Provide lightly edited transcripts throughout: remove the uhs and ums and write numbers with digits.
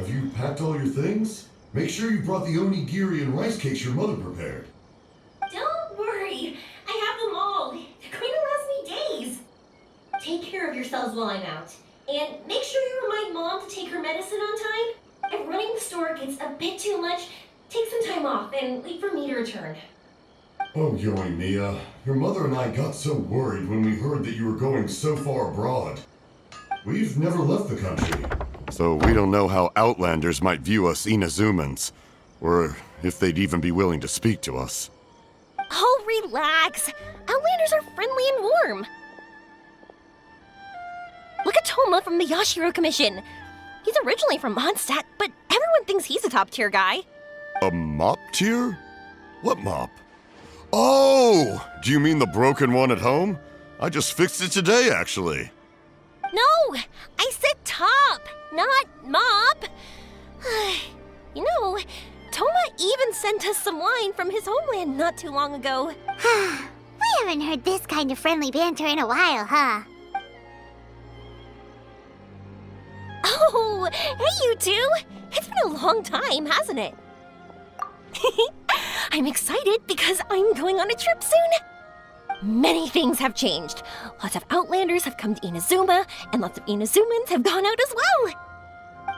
Have you packed all your things? Make sure you brought the onigiri and rice cakes your mother prepared. Don't worry. I have them all. They're going to last me days. Take care of yourselves while I'm out. And make sure you remind Mom to take her medicine on time. If running the store gets a bit too much, take some time off and wait for me to return. Oh, Yoimiya, your mother and I got so worried when we heard that you were going so far abroad. We've never left the country, so we don't know how Outlanders might view us Inazumans, or if they'd even be willing to speak to us. Oh, relax. Outlanders are friendly and warm. Look at Toma from the Yashiro Commission. He's originally from Mondstadt, but everyone thinks he's a top-tier guy. A mop tier? What mop? Oh! Do you mean the broken one at home? I just fixed it today, actually. No! I said top, not mop. You know, Toma even sent us some wine from his homeland not too long ago. We haven't heard this kind of friendly banter in a while, huh? Oh, hey you two! It's been a long time, hasn't it? I'm excited because I'm going on a trip soon. Many things have changed. Lots of Outlanders have come to Inazuma, and lots of Inazumans have gone out as well.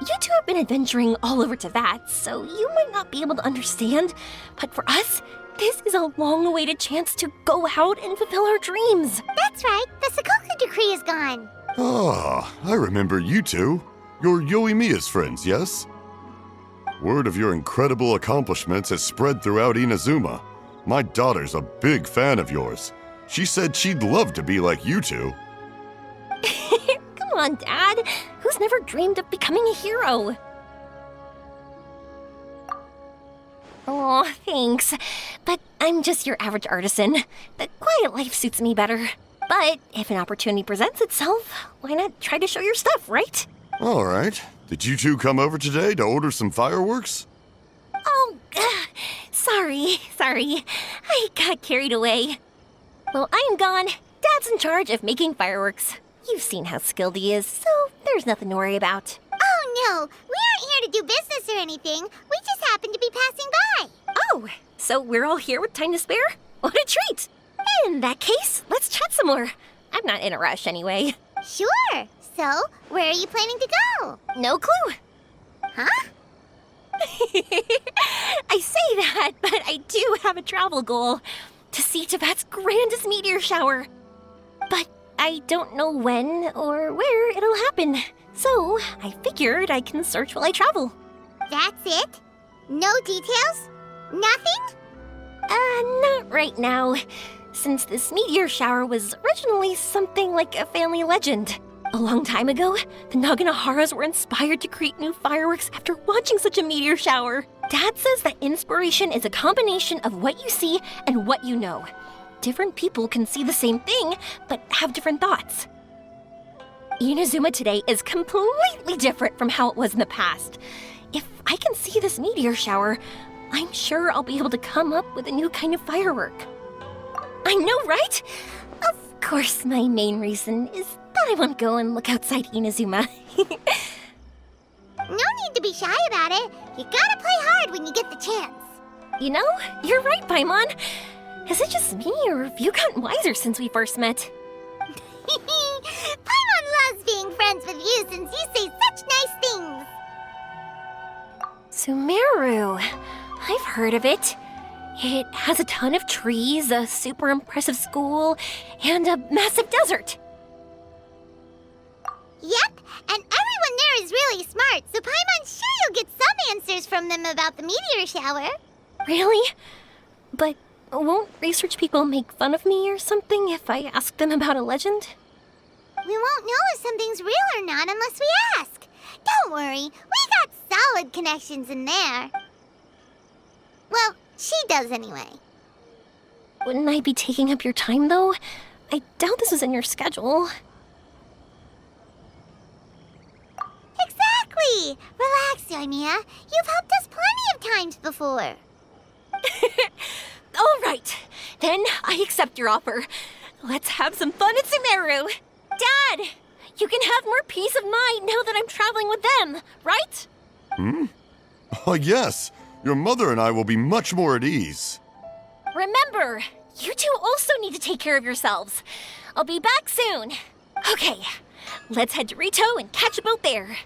You two have been adventuring all over Teyvat, so you might not be able to understand, but for us, this is a long-awaited chance to go out and fulfill our dreams. That's right, the Sakoku decree is gone. Ah, I remember you two. You're Yoimiya's friends, yes? Word of your incredible accomplishments has spread throughout Inazuma. My daughter's a big fan of yours. She said she'd love to be like you two. Come on, Dad. Who's never dreamed of becoming a hero? Oh, thanks. But I'm just your average artisan. The quiet life suits me better. But if an opportunity presents itself, why not try to show your stuff, right? All right. Did you two come over today to order some fireworks? Oh, sorry. I got carried away. Well, I am gone. Dad's in charge of making fireworks. You've seen how skilled he is, so there's nothing to worry about. Oh no, we aren't here to do business or anything. We just happen to be passing by. Oh, so we're all here with time to spare? What a treat! In that case, let's chat some more. I'm not in a rush anyway. Sure. So, where are you planning to go? No clue. Huh? I say that, but I do have a travel goal. To see Teyvat's grandest meteor shower. But I don't know when or where it'll happen. So, I figured I can search while I travel. That's it? No details? Nothing? Not right now. Since this meteor shower was originally something like a family legend. A long time ago, the Naganaharas were inspired to create new fireworks after watching such a meteor shower. Dad says that inspiration is a combination of what you see and what you know. Different people can see the same thing, but have different thoughts. Inazuma today is completely different from how it was in the past. If I can see this meteor shower, I'm sure I'll be able to come up with a new kind of firework. I know, right? Of course, my main reason is that I want to go and look outside Inazuma. No need to be shy about it. You gotta play hard when you get the chance. You know, you're right, Paimon. Is it just me, or have you gotten wiser since we first met? Paimon loves being friends with you since you say such nice things. Sumeru. I've heard of it. It has a ton of trees, a super impressive school, and a massive desert. Yep, and everyone there is really smart, so Paimon's sure you'll get some answers from them about the meteor shower. Really? But won't research people make fun of me or something if I ask them about a legend? We won't know if something's real or not unless we ask. Don't worry, we got solid connections in there. Well, she does anyway. Wouldn't I be taking up your time, though? I doubt this is in your schedule. Exactly! Relax, Yoimiya. You've helped us plenty of times before. All right, then I accept your offer. Let's have some fun at Sumeru. Dad, you can have more peace of mind now that I'm traveling with them, right? Oh, yes. Your mother and I will be much more at ease. Remember, you two also need to take care of yourselves. I'll be back soon. Okay, let's head to Rito and catch a boat there.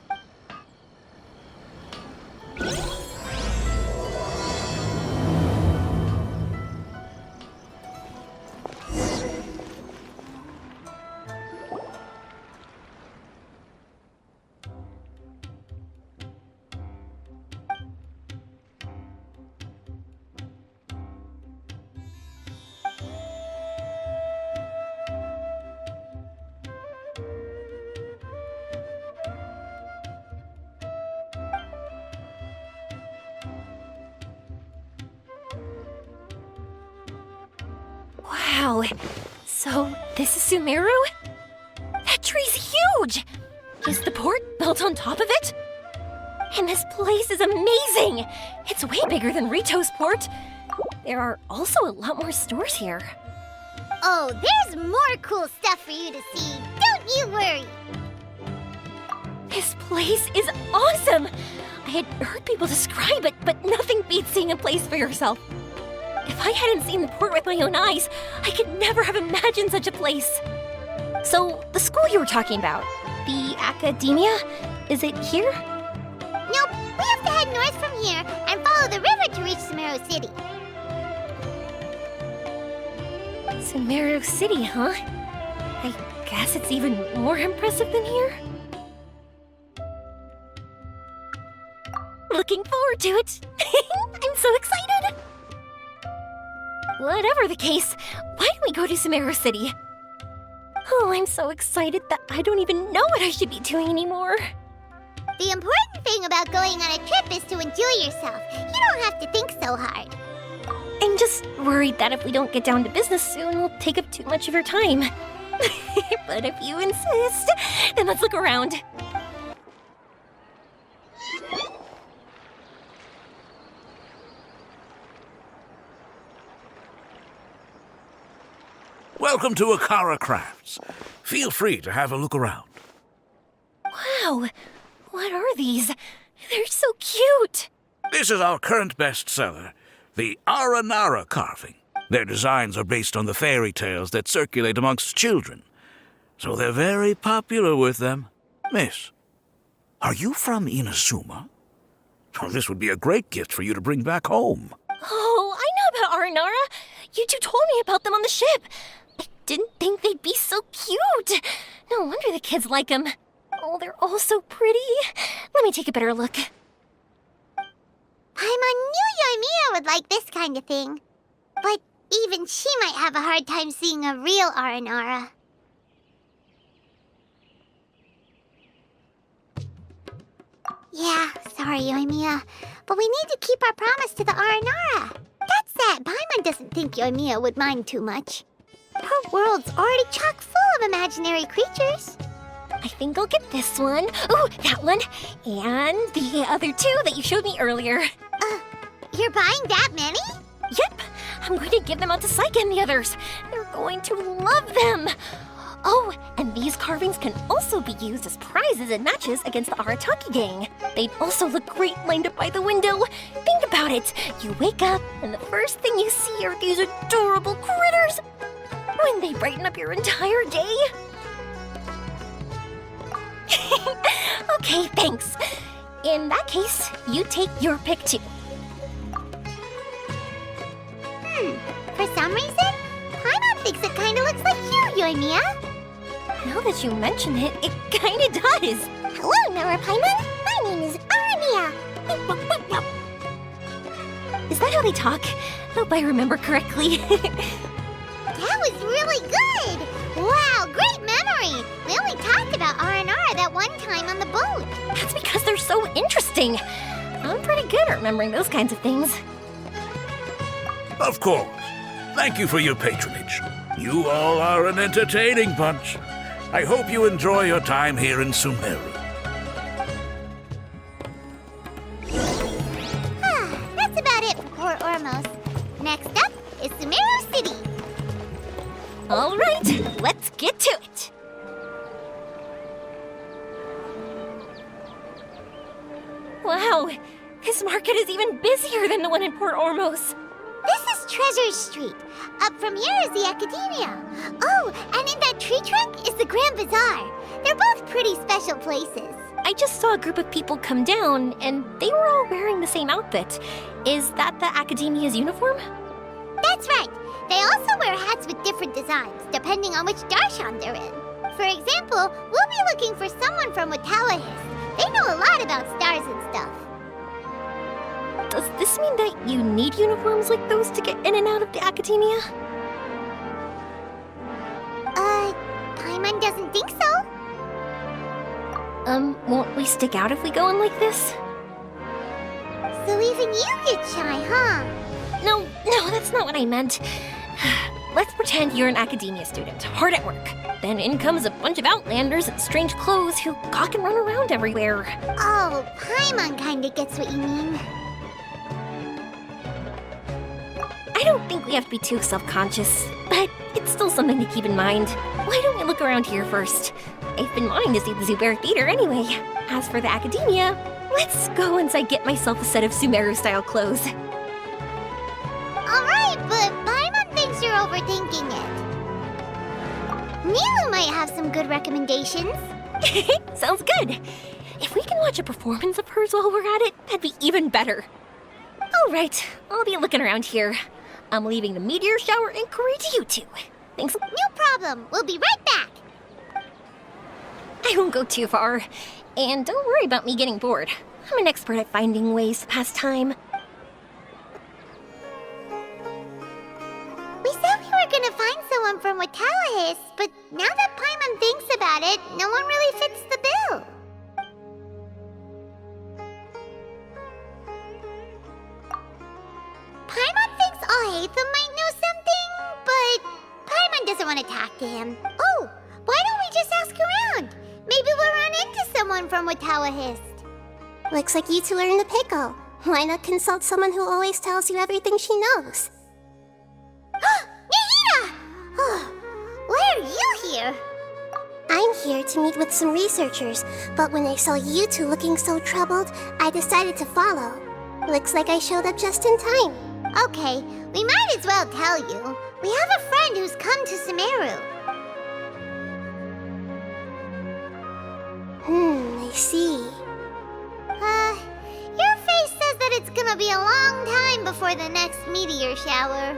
Wow, so this is Sumeru? That tree's huge! Is the port built on top of it? And this place is amazing! It's way bigger than Rito's port. There are also a lot more stores here. Oh, there's more cool stuff for you to see. Don't you worry. This place is awesome! I had heard people describe it, but nothing beats seeing a place for yourself. If I hadn't seen the port with my own eyes, I could never have imagined such a place. So, the school you were talking about, the academia, is it here? Nope, we have to head north from here and follow the river to reach Sumeru City. Sumeru City, huh? I guess it's even more impressive than here. Looking forward to it. I'm so excited. Whatever the case, why don't we go to Sumeru City? Oh, I'm so excited that I don't even know what I should be doing anymore. The important thing about going on a trip is to enjoy yourself. You don't have to think so hard. I'm just worried that if we don't get down to business soon, we'll take up too much of your time. But if you insist, then let's look around. Welcome to Akara Crafts. Feel free to have a look around. Wow, what are these? They're so cute. This is our current bestseller, the Aranara carving. Their designs are based on the fairy tales that circulate amongst children, so they're very popular with them. Miss, are you from Inazuma? Oh, this would be a great gift for you to bring back home. Oh, I know about Aranara. You two told me about them on the ship. I didn't think they'd be so cute. No wonder the kids like them. Oh, they're all so pretty. Let me take a better look. Paimon knew Yoimiya would like this kind of thing. But even she might have a hard time seeing a real Aranara. Yeah, sorry, Yoimiya. But we need to keep our promise to the Aranara. That's that. Paimon doesn't think Yoimiya would mind too much. Her world's already chock full of imaginary creatures. I think I'll get this one. Ooh, that one. And the other two that you showed me earlier. You're buying that many? Yep, I'm going to give them out to Saika and the others. They're going to love them. Oh, and these carvings can also be used as prizes and matches against the Arataki gang. They'd also look great lined up by the window. Think about it. You wake up, and the first thing you see are these adorable critters. Wouldn't they brighten up your entire day? Okay, thanks. In that case, you take your pick too. For some reason, Paimon thinks it kind of looks like you, Yoimiya. Now that you mention it, it kinda does. Hello, Nora Paimon. My name is Arania. Is that how they talk? Hope I remember correctly. That was really good. Wow, great memory. We only talked about Aranara that one time on the boat. That's because they're so interesting. I'm pretty good at remembering those kinds of things. Of course. Thank you for your patronage. You all are an entertaining bunch. I hope you enjoy your time here in Sumeru. That's about it for Port Ormos. Next up is Sumeru City. All right, let's get to it. Wow, this market is even busier than the one in Port Ormos. This is Treasure Street. Up from here is the Academia. Oh, and in that tree trunk is the Grand Bazaar. They're both pretty special places. I just saw a group of people come down, and they were all wearing the same outfit. Is that the Academia's uniform? That's right. They also wear hats with different designs, depending on which darshan they're in. For example, we'll be looking for someone from Watawahist. They know a lot about stars and stuff. Does this mean that you need uniforms like those to get in and out of the Academia? Paimon doesn't think so. Won't we stick out if we go in like this? So even you get shy, huh? No, that's not what I meant. Let's pretend you're an Academia student, hard at work. Then in comes a bunch of Outlanders in strange clothes who gawk and run around everywhere. Oh, Paimon kinda gets what you mean. I don't think we have to be too self-conscious, but it's still something to keep in mind. Why don't we look around here first? I've been wanting to see the Zubair Theater anyway. As for the Academia, let's go once I get myself a set of Sumeru-style clothes. Alright, but Paimon thinks you're overthinking it. Milu might have some good recommendations. Sounds good. If we can watch a performance of hers while we're at it, that'd be even better. Alright, I'll be looking around here. I'm leaving the meteor shower inquiry to you two. Thanks. No problem. We'll be right back. I won't go too far. And don't worry about me getting bored. I'm an expert at finding ways to pass time. We said we were gonna find someone from Watawahist, but now that Paimon thinks about it, no one really fits the bill. Paimon thinks Alhaitham might know something, but Paimon doesn't want to talk to him. Oh, why don't we just ask around? Maybe we'll run into someone from Watawahist. Looks like you two are in a pickle. Why not consult someone who always tells you everything she knows? Nahida! Oh, why are you here? I'm here to meet with some researchers, but when I saw you two looking so troubled, I decided to follow. Looks like I showed up just in time. Okay, we might as well tell you. We have a friend who's come to Sumeru. I see. Your face says that it's gonna be a long time before the next meteor shower.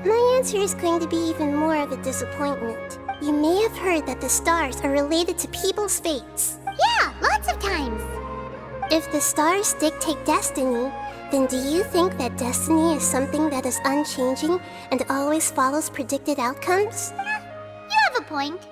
My answer is going to be even more of a disappointment. You may have heard that the stars are related to people's fates. Yeah, lots of times. If the stars dictate destiny, then do you think that destiny is something that is unchanging and always follows predicted outcomes? You have a point.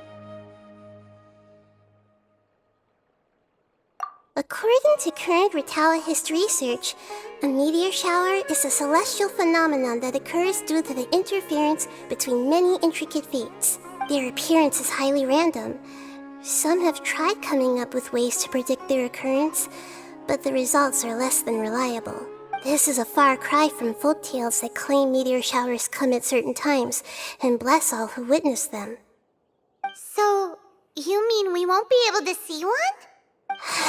According to current Watawahist research, a meteor shower is a celestial phenomenon that occurs due to the interference between many intricate fates. Their appearance is highly random. Some have tried coming up with ways to predict their occurrence, but the results are less than reliable. This is a far cry from folktales that claim meteor showers come at certain times and bless all who witness them. So, you mean we won't be able to see one?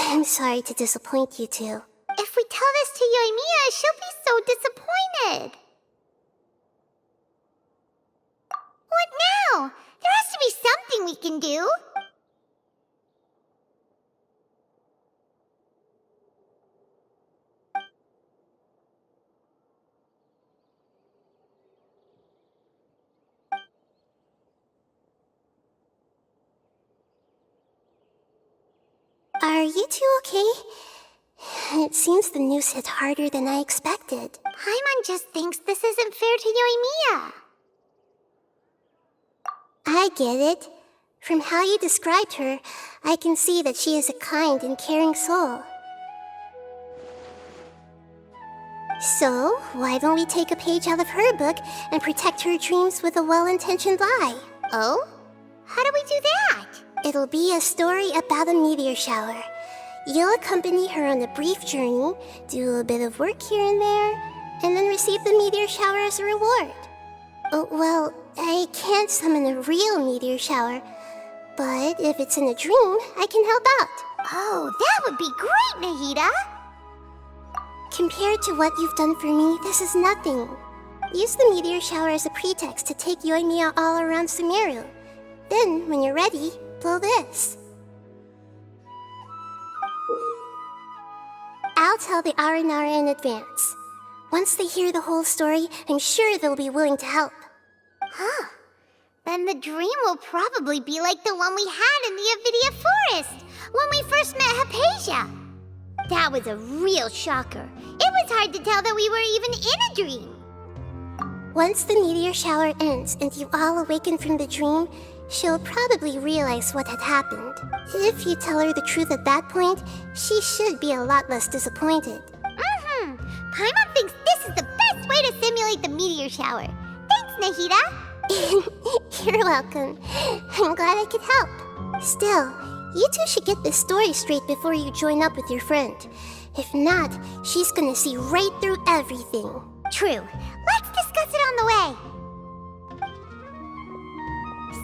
I'm sorry to disappoint you two. If we tell this to Yoimiya, she'll be so disappointed. What now? There has to be something we can do. Are you two okay? It seems the news hit harder than I expected. Paimon just thinks this isn't fair to Yoimiya. I get it. From how you described her, I can see that she is a kind and caring soul. So, why don't we take a page out of her book and protect her dreams with a well-intentioned lie? Oh? How do we do that? It'll be a story about a meteor shower. You'll accompany her on a brief journey, do a bit of work here and there, and then receive the meteor shower as a reward. Oh, well, I can't summon a real meteor shower, but if it's in a dream, I can help out. Oh, that would be great, Nahida! Compared to what you've done for me, this is nothing. Use the meteor shower as a pretext to take Yoimiya all around Sumeru. Then, when you're ready, blow this. I'll tell the Aranara in advance. Once they hear the whole story, I'm sure they'll be willing to help. Huh. Then the dream will probably be like the one we had in the Avidia Forest, when we first met Hypatia. That was a real shocker. It was hard to tell that we were even in a dream. Once the meteor shower ends and you all awaken from the dream, she'll probably realize what had happened. If you tell her the truth at that point, she should be a lot less disappointed. Paimon thinks this is the best way to simulate the meteor shower. Thanks, Nahida. You're welcome. I'm glad I could help. Still, you two should get this story straight before you join up with your friend. If not, she's gonna see right through everything. True. Let's discuss it on the way.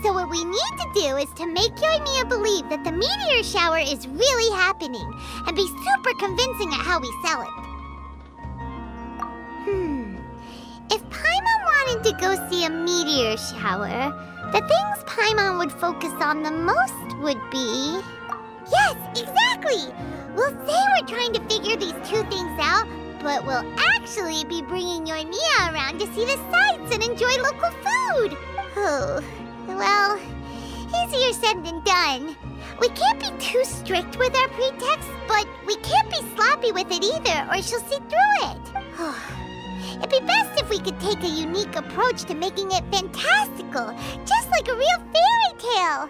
So what we need to do is to make Yoimiya believe that the meteor shower is really happening and be super convincing at how we sell it. If Paimon wanted to go see a meteor shower, the things Paimon would focus on the most would be... Yes, exactly! We'll say we're trying to figure these two things out, but we'll actually be bringing Yoimiya around to see the sights and enjoy local food. Oh, well, easier said than done. We can't be too strict with our pretext, but we can't be sloppy with it either, or she'll see through it. It'd be best if we could take a unique approach to making it fantastical, just like a real fairy tale.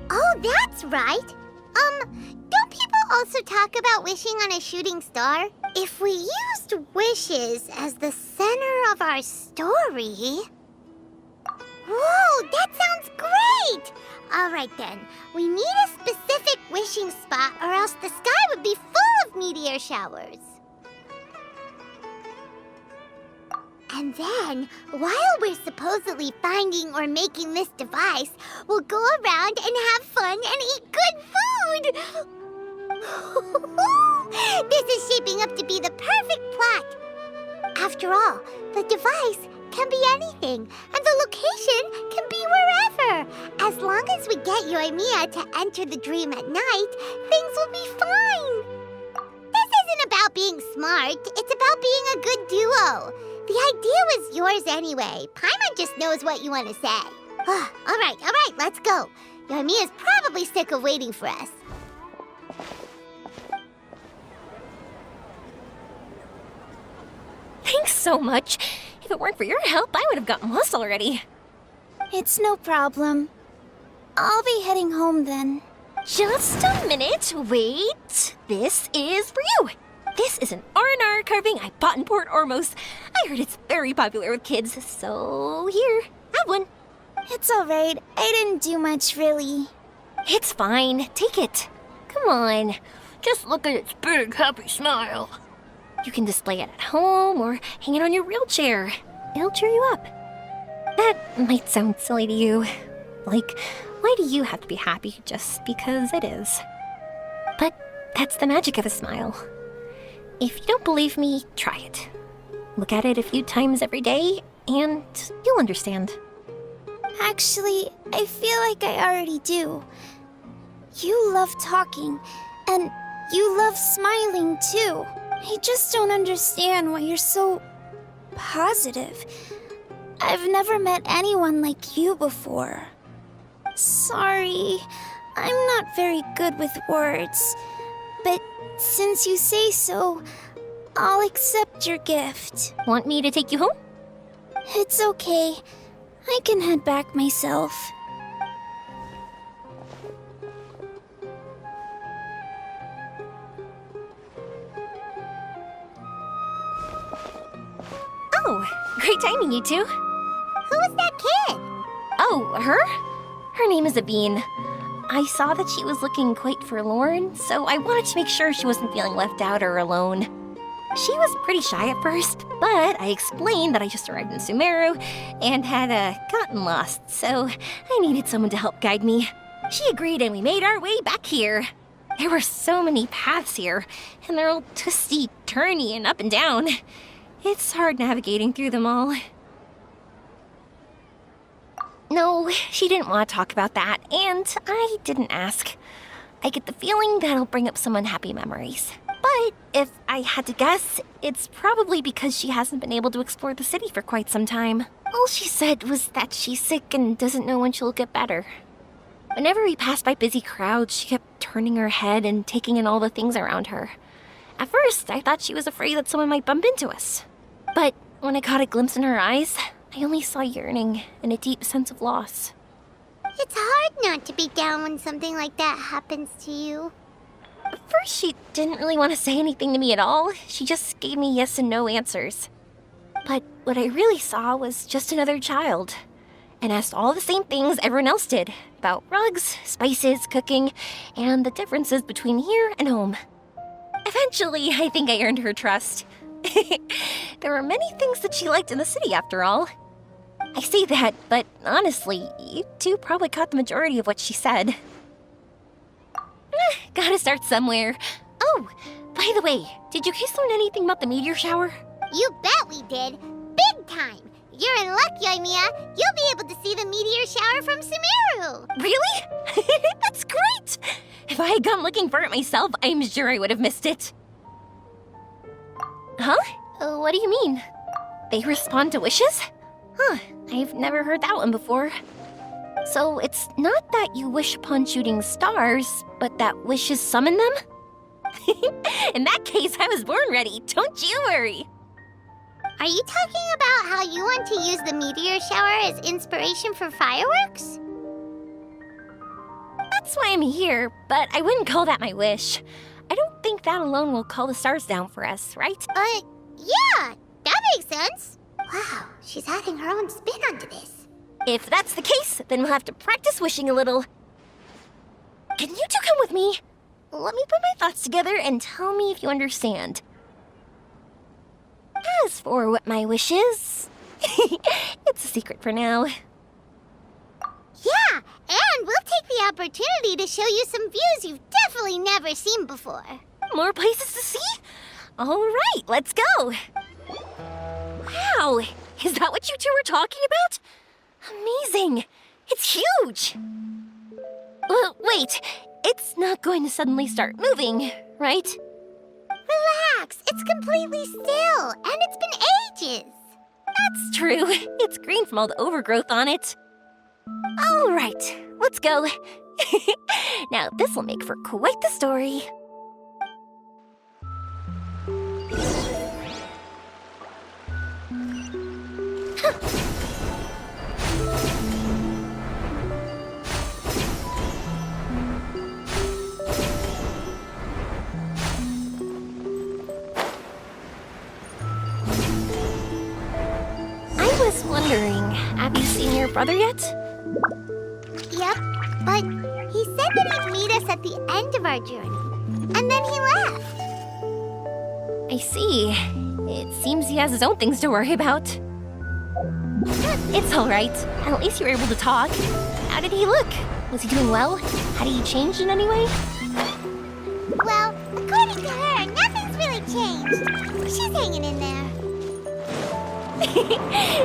Oh, that's right. Don't people also talk about wishing on a shooting star? If we used wishes as the center of our story... Whoa, that sounds great! All right then, we need a specific wishing spot or else the sky would be full of meteor showers. And then, while we're supposedly finding or making this device, we'll go around and have fun and eat good food! This is shaping up to be the perfect plot! After all, the device can be anything, and the location can be wherever! As long as we get Yoimiya to enter the dream at night, things will be fine! This isn't about being smart, it's about being a good duo. The idea was yours anyway. Paimon just knows what you want to say. All right, let's go. Yoimiya's probably sick of waiting for us. Thanks so much. If it weren't for your help, I would have gotten lost already. It's no problem. I'll be heading home then. Just a minute. Wait. This is for you. This is an R&R carving I bought in Port Ormos. I heard it's very popular with kids, so here, have one. It's alright. I didn't do much, really. It's fine. Take it. Come on. Just look at its big, happy smile. You can display it at home or hang it on your wheelchair. It'll cheer you up. That might sound silly to you. Like, why do you have to be happy just because it is? But that's the magic of a smile. If you don't believe me, try it. Look at it a few times every day, and you'll understand. Actually, I feel like I already do. You love talking, and you love smiling too. I just don't understand why you're so positive. I've never met anyone like you before. Sorry, I'm not very good with words, but since you say so, I'll accept your gift. Want me to take you home? It's okay. I can head back myself. Oh, great timing, you two. Who was that kid? Oh, her? Her name is Abine. I saw that she was looking quite forlorn, so I wanted to make sure she wasn't feeling left out or alone. She was pretty shy at first, but I explained that I just arrived in Sumeru and had gotten lost, so I needed someone to help guide me. She agreed and we made our way back here. There were so many paths here, and they're all twisty, turny, and up and down. It's hard navigating through them all. No, she didn't want to talk about that, and I didn't ask. I get the feeling that'll bring up some unhappy memories. But if I had to guess, it's probably because she hasn't been able to explore the city for quite some time. All she said was that she's sick and doesn't know when she'll get better. Whenever we passed by busy crowds, she kept turning her head and taking in all the things around her. At first, I thought she was afraid that someone might bump into us. But when I caught a glimpse in her eyes, I only saw yearning and a deep sense of loss. It's hard not to be down when something like that happens to you. At first, she didn't really want to say anything to me at all. She just gave me yes and no answers. But what I really saw was just another child, and asked all the same things everyone else did about rugs, spices, cooking, and the differences between here and home. Eventually, I think I earned her trust. There were many things that she liked in the city, after all. I say that, but honestly, you two probably caught the majority of what she said. Gotta start somewhere. Oh, by the way, did you guys learn anything about the meteor shower? You bet we did. Big time. You're in luck, Yoimiya. You'll be able to see the meteor shower from Sumeru. Really? That's great! If I had gone looking for it myself, I'm sure I would have missed it. Huh? What do you mean? They respond to wishes? Huh, I've never heard that one before. So it's not that you wish upon shooting stars, but that wishes summon them? In that case, I was born ready. Don't you worry. Are you talking about how you want to use the meteor shower as inspiration for fireworks? That's why I'm here, but I wouldn't call that my wish. I don't think that alone will call the stars down for us, right? Yeah, that makes sense. Wow, she's adding her own spin onto this. If that's the case, then we'll have to practice wishing a little. Can you two come with me? Let me put my thoughts together and tell me if you understand. As for what my wish is, it's a secret for now. Yeah, and we'll take the opportunity to show you some views you've definitely never seen before. More places to see? All right, let's go. Wow, is that what you two were talking about? Amazing. It's huge. Wait, it's not going to suddenly start moving, right? Relax, it's completely still, and it's been ages. That's true. It's green from all the overgrowth on it. All right, let's go. Now, this will make for quite the story. I was wondering, have you seen your brother yet? Yep, but he said that he'd meet us at the end of our journey, and then he left. I see. It seems he has his own things to worry about. It's all right. At least you were able to talk. How did he look? Was he doing well? Had he changed in any way? Well, according to her, nothing's really changed. She's hanging in there.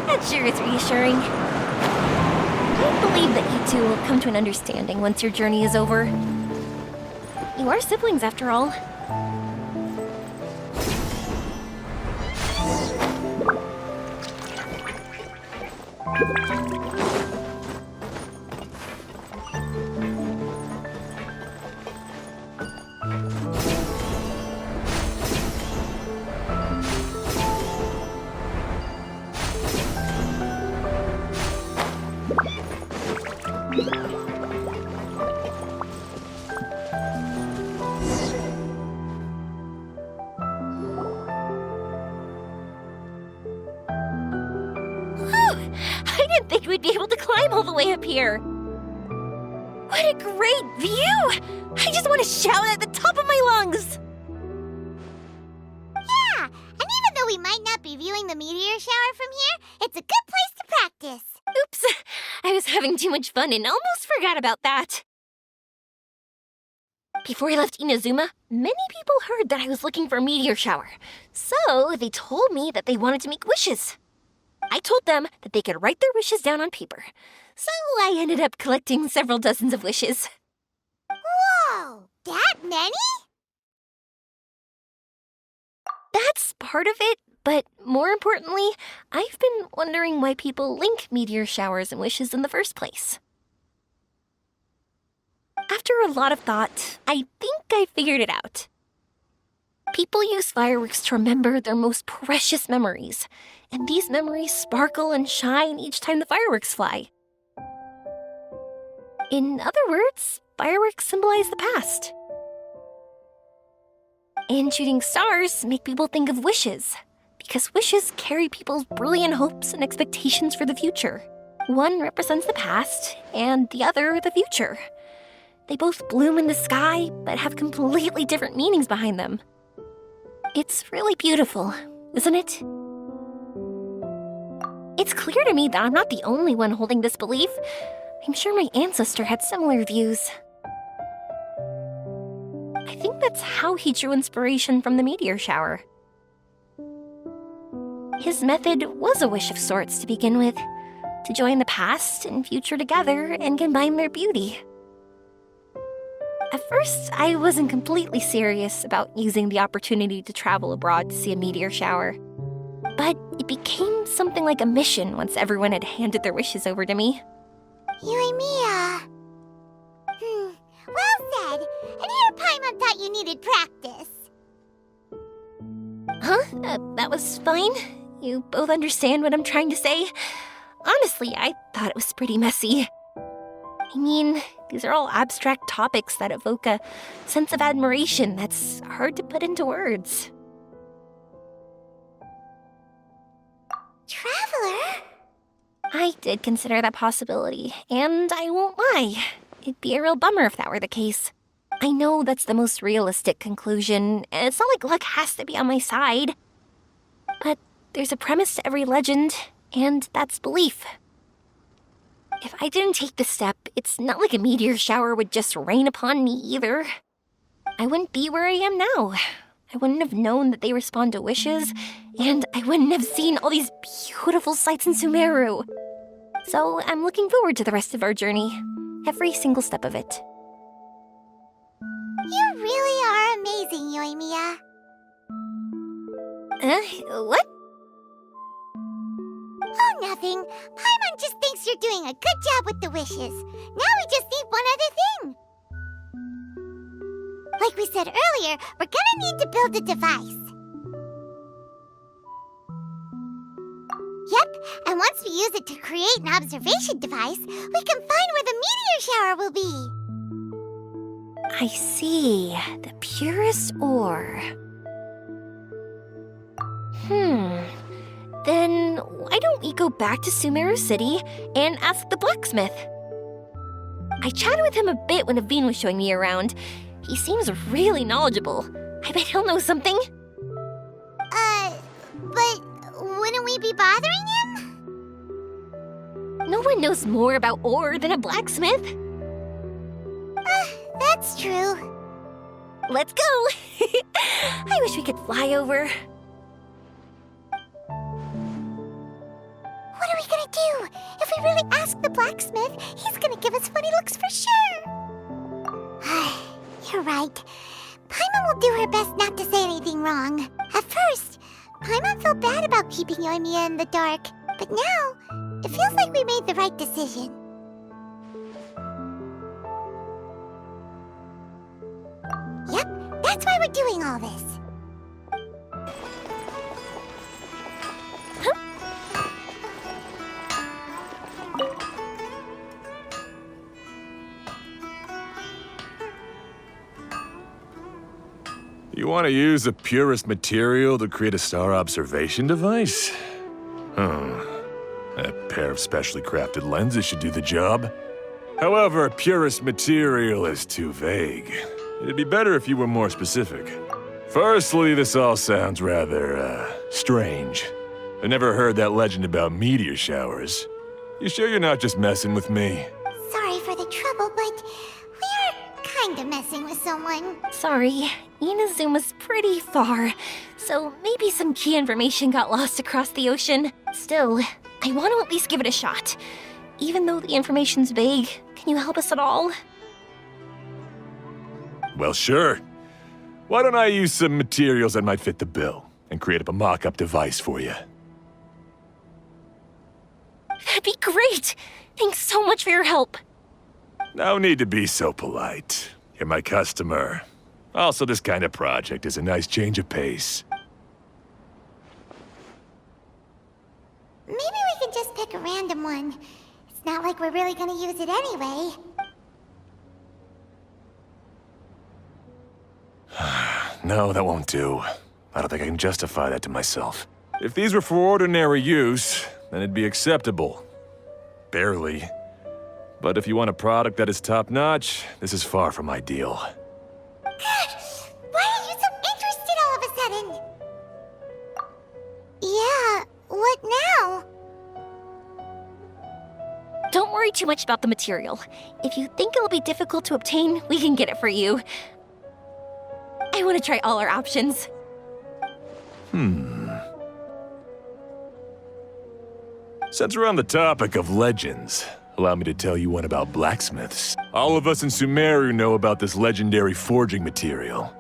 That sure is reassuring. I believe that you two will come to an understanding once your journey is over. You are siblings, after all. I didn't think we'd be able to climb all the way up here. What a great view! I just want to shout at the top of my lungs. Yeah, and even though we might not be viewing the meteor shower from here, it's a good place to practice. Oops, I was having too much fun and almost forgot about that. Before I left Inazuma, many people heard that I was looking for a meteor shower. So they told me that they wanted to make wishes. I told them that they could write their wishes down on paper. So I ended up collecting several dozens of wishes. Whoa! That many? That's part of it, but more importantly, I've been wondering why people link meteor showers and wishes in the first place. After a lot of thought, I think I figured it out. People use fireworks to remember their most precious memories, and these memories sparkle and shine each time the fireworks fly. In other words, fireworks symbolize the past. And shooting stars make people think of wishes, because wishes carry people's brilliant hopes and expectations for the future. One represents the past, and the other the future. They both bloom in the sky, but have completely different meanings behind them. It's really beautiful, isn't it? It's clear to me that I'm not the only one holding this belief. I'm sure my ancestor had similar views. I think that's how he drew inspiration from the meteor shower. His method was a wish of sorts to begin with, to join the past and future together and combine their beauty. At first, I wasn't completely serious about using the opportunity to travel abroad to see a meteor shower. But it became something like a mission once everyone had handed their wishes over to me. Yoimiya. Well said. And here Paimon thought you needed practice. Huh? That was fine? You both understand what I'm trying to say? Honestly, I thought it was pretty messy. I mean, these are all abstract topics that evoke a sense of admiration that's hard to put into words. Traveler? I did consider that possibility, and I won't lie. It'd be a real bummer if that were the case. I know that's the most realistic conclusion, and it's not like luck has to be on my side. But there's a premise to every legend, and that's belief. If I didn't take the step, it's not like a meteor shower would just rain upon me either. I wouldn't be where I am now. I wouldn't have known that they respond to wishes, and I wouldn't have seen all these beautiful sights in Sumeru. So I'm looking forward to the rest of our journey, every single step of it. You really are amazing, Yoimiya. What? Oh, nothing. Paimon just thinks you're doing a good job with the wishes. Now we just need one other thing. Like we said earlier, we're gonna need to build a device. Yep, and once we use it to create an observation device, we can find where the meteor shower will be. I see. The purest ore. Then why don't we go back to Sumeru City and ask the blacksmith? I chatted with him a bit when Aveen was showing me around. He seems really knowledgeable. I bet he'll know something. But wouldn't we be bothering him? No one knows more about ore than a blacksmith. That's true. Let's go! I wish we could fly over. What are we gonna do? If we really ask the blacksmith, he's gonna give us funny looks for sure. You're right. Paimon will do her best not to say anything wrong. At first, Paimon felt bad about keeping Yoimiya in the dark, but now, it feels like we made the right decision. Yep, that's why we're doing all this. You want to use the purest material to create a star observation device? A pair of specially crafted lenses should do the job. However, purest material is too vague. It'd be better if you were more specific. Firstly, this all sounds rather, strange. I never heard that legend about meteor showers. You sure you're not just messing with me? Sorry for the trouble, but we are kinda messing with someone. Sorry, Inazuma's pretty far, so maybe some key information got lost across the ocean. Still, I want to at least give it a shot. Even though the information's vague, can you help us at all? Well, sure. Why don't I use some materials that might fit the bill and create up a mock-up device for you? That'd be great! Thanks so much for your help. No need to be so polite. You're my customer. Also, this kind of project is a nice change of pace. Maybe we can just pick a random one. It's not like we're really gonna use it anyway. No, that won't do. I don't think I can justify that to myself. If these were for ordinary use, then it'd be acceptable. Barely. But if you want a product that is top-notch, this is far from ideal. Why are you so interested all of a sudden? Yeah, what now? Don't worry too much about the material. If you think it'll be difficult to obtain, we can get it for you. I want to try all our options. Since we're on the topic of legends, allow me to tell you one about blacksmiths. All of us in Sumeru know about this legendary forging material.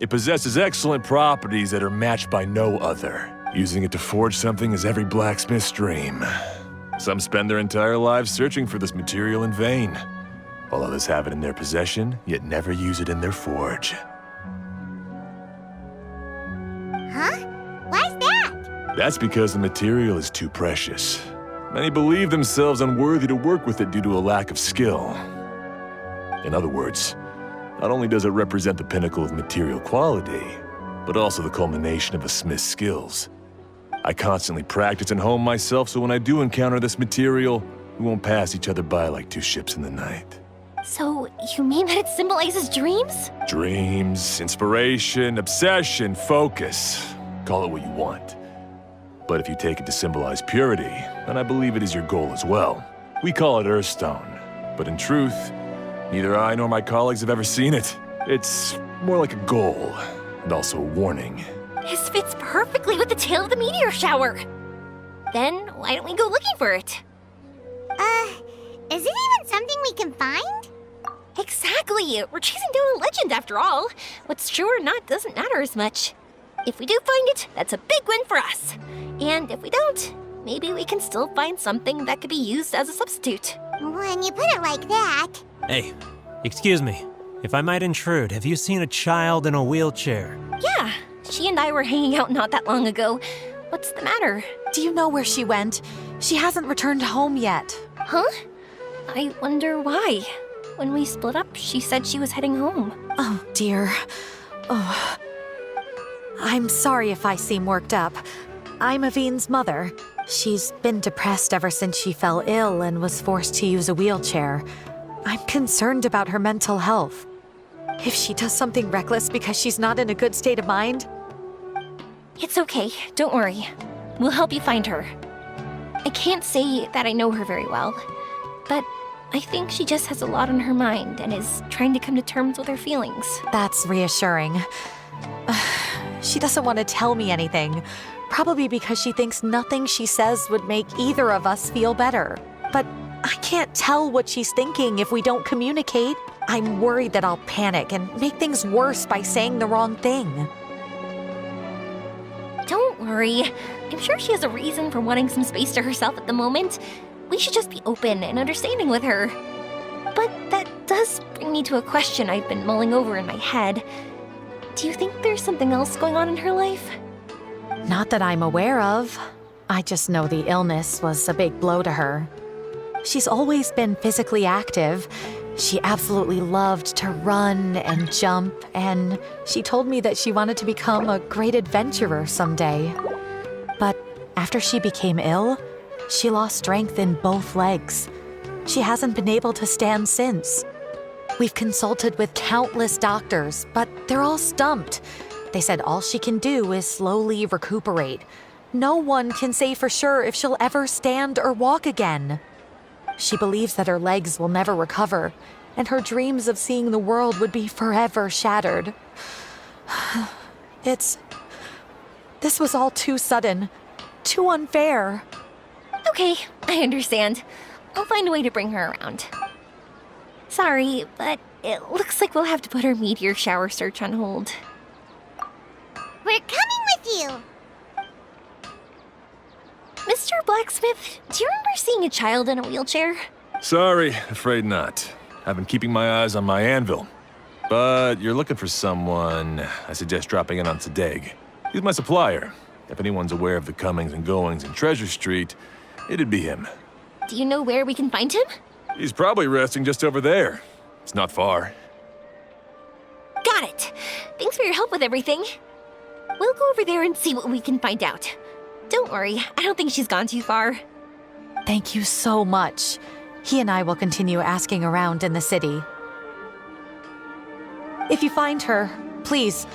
It possesses excellent properties that are matched by no other. Using it to forge something is every blacksmith's dream. Some spend their entire lives searching for this material in vain, while others have it in their possession, yet never use it in their forge. Huh? Why's that? That's because the material is too precious. Many believe themselves unworthy to work with it due to a lack of skill. In other words, not only does it represent the pinnacle of material quality, but also the culmination of a smith's skills. I constantly practice and hone myself, so when I do encounter this material, we won't pass each other by like two ships in the night. So, you mean that it symbolizes dreams? Dreams, inspiration, obsession, focus. Call it what you want. But if you take it to symbolize purity, then I believe it is your goal as well. We call it Earthstone, but in truth, neither I nor my colleagues have ever seen it. It's more like a goal, and also a warning. This fits perfectly with the tale of the meteor shower. Then, why don't we go looking for it? Is it even something we can find? Exactly! We're chasing down a legend after all. What's true or not doesn't matter as much. If we do find it, that's a big win for us. And if we don't, maybe we can still find something that could be used as a substitute. When you put it like that... Hey, excuse me. If I might intrude, have you seen a child in a wheelchair? Yeah, she and I were hanging out not that long ago. What's the matter? Do you know where she went? She hasn't returned home yet. Huh? I wonder why. When we split up, she said she was heading home. Oh, dear. Oh. I'm sorry if I seem worked up. I'm Avine's mother. She's been depressed ever since she fell ill and was forced to use a wheelchair. I'm concerned about her mental health. If she does something reckless because she's not in a good state of mind... It's okay, don't worry. We'll help you find her. I can't say that I know her very well, but I think she just has a lot on her mind and is trying to come to terms with her feelings. That's reassuring. She doesn't want to tell me anything, probably because she thinks nothing she says would make either of us feel better. But I can't tell what she's thinking if we don't communicate. I'm worried that I'll panic and make things worse by saying the wrong thing. Don't worry. I'm sure she has a reason for wanting some space to herself at the moment. We should just be open and understanding with her. But that does bring me to a question I've been mulling over in my head. Do you think there's something else going on in her life? Not that I'm aware of. I just know the illness was a big blow to her. She's always been physically active. She absolutely loved to run and jump, and she told me that she wanted to become a great adventurer someday. But after she became ill, she lost strength in both legs. She hasn't been able to stand since. We've consulted with countless doctors, but they're all stumped. They said all she can do is slowly recuperate. No one can say for sure if she'll ever stand or walk again. She believes that her legs will never recover, and her dreams of seeing the world would be forever shattered. This was all too sudden, too unfair. Okay, I understand. I'll find a way to bring her around. Sorry, but it looks like we'll have to put our meteor shower search on hold. We're coming with you. Mr. Blacksmith, do you remember seeing a child in a wheelchair? Sorry, afraid not. I've been keeping my eyes on my anvil. But you're looking for someone, I suggest dropping in on Sadeg. He's my supplier. If anyone's aware of the comings and goings in Treasure Street, it'd be him. Do you know where we can find him? He's probably resting just over there. It's not far. Got it. Thanks for your help with everything. We'll go over there and see what we can find out. Don't worry, I don't think she's gone too far. Thank you so much. He and I will continue asking around in the city. If you find her, please,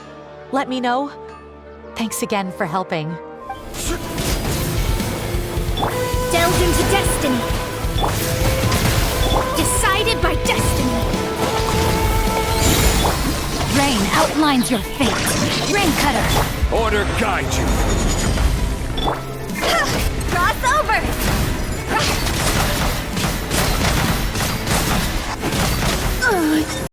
let me know. Thanks again for helping. Delve into destiny. Decided by destiny. Rain outlines your fate. Rain Cutter. Order guide you.